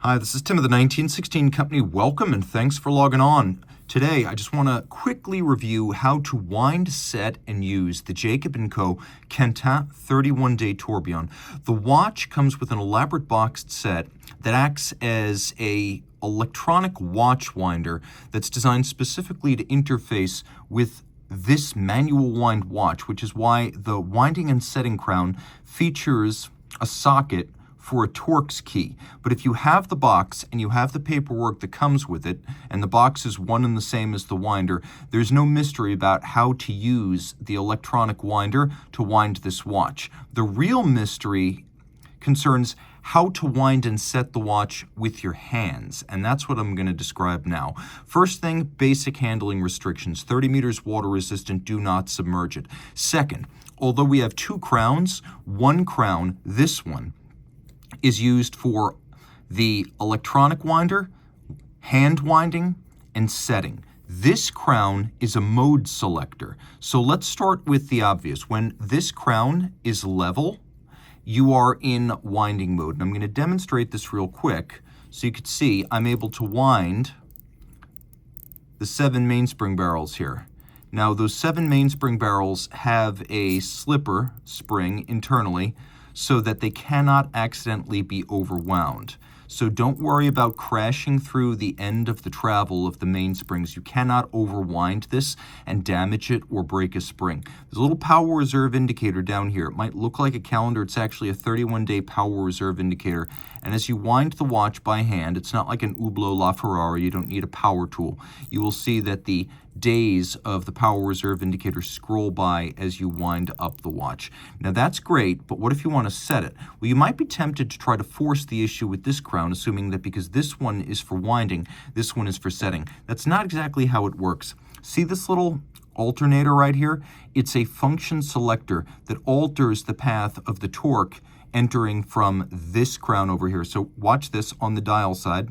Hi, this is Tim of the 1916 Company. Welcome and thanks for logging on. Today, I just want to quickly review how to wind, set, and use the Jacob & Co. Quenttin 31-day tourbillon. The watch comes with an elaborate boxed set that acts as an electronic watch winder that's designed specifically to interface with this manual wind watch, which is why the winding and setting crown features a socket for a Torx key. But if you have the box and you have the paperwork that comes with it, and the box is one and the same as the winder, there's no mystery about how to use the electronic winder to wind this watch. The real mystery concerns how to wind and set the watch with your hands, and that's what I'm going to describe now. First thing, basic handling restrictions. 30 meters water resistant, do not submerge it. Second, although we have two crowns, one crown, this one, is used for the electronic winder, hand winding, and setting. This crown is a mode selector. So let's start with the obvious. When this crown is level, you are in winding mode. And I'm going to demonstrate this real quick so you can see I'm able to wind the 7 mainspring barrels here. Now those 7 mainspring barrels have a slipper spring internally, so that they cannot accidentally be overwound. So don't worry about crashing through the end of the travel of the mainsprings. You cannot overwind this and damage it or break a spring. There's a little power reserve indicator down here. It might look like a calendar. It's actually a 31-day power reserve indicator. And as you wind the watch by hand, it's not like an Hublot La Ferrari. You don't need a power tool. You will see that the days of the power reserve indicator scroll by as you wind up the watch. Now that's great, but what if you want to set it? Well, you might be tempted to try to force the issue with this crown, assuming that because this one is for winding, this one is for setting. That's not exactly how it works. See this little alternator right here? It's a function selector that alters the path of the torque entering from this crown over here. So watch this on the dial side.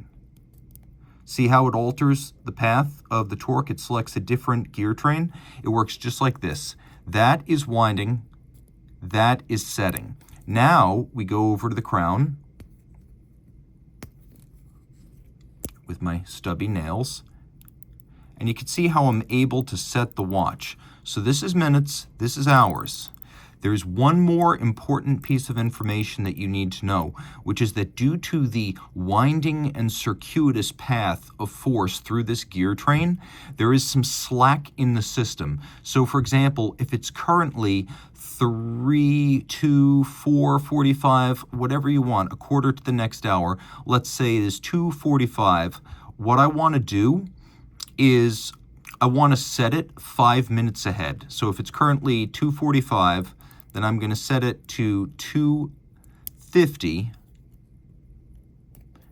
See how it alters the path of the torque? It selects a different gear train. It works just like this. That is winding. That is setting. Now we go over to the crown with my stubby nails. And you can see how I'm able to set the watch. So this is minutes. This is hours. There's one more important piece of information that you need to know, which is that due to the winding and circuitous path of force through this gear train, there is some slack in the system. So for example, if it's currently 3, 2, 4, 45, whatever you want, a quarter to the next hour, let's say it is 2:45, what I want to do is I want to set it 5 minutes ahead. So if it's currently 2:45, then I'm going to set it to 2:50,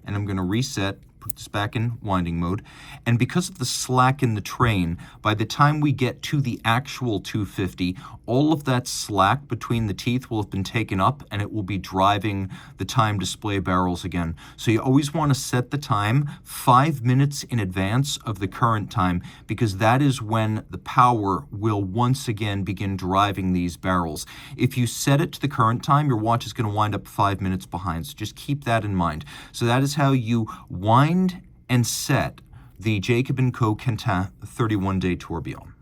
and I'm going to reset, put this back in winding mode. And because of the slack in the train, by the time we get to the actual 2:50, all of that slack between the teeth will have been taken up, and it will be driving the time display barrels again. So you always want to set the time 5 minutes in advance of the current time, because that is when the power will once again begin driving these barrels. If you set it to the current time, your watch is going to wind up 5 minutes behind. So just keep that in mind. So that is how you wind and set the Jacob & Co. Quenttin 31-day tourbillon.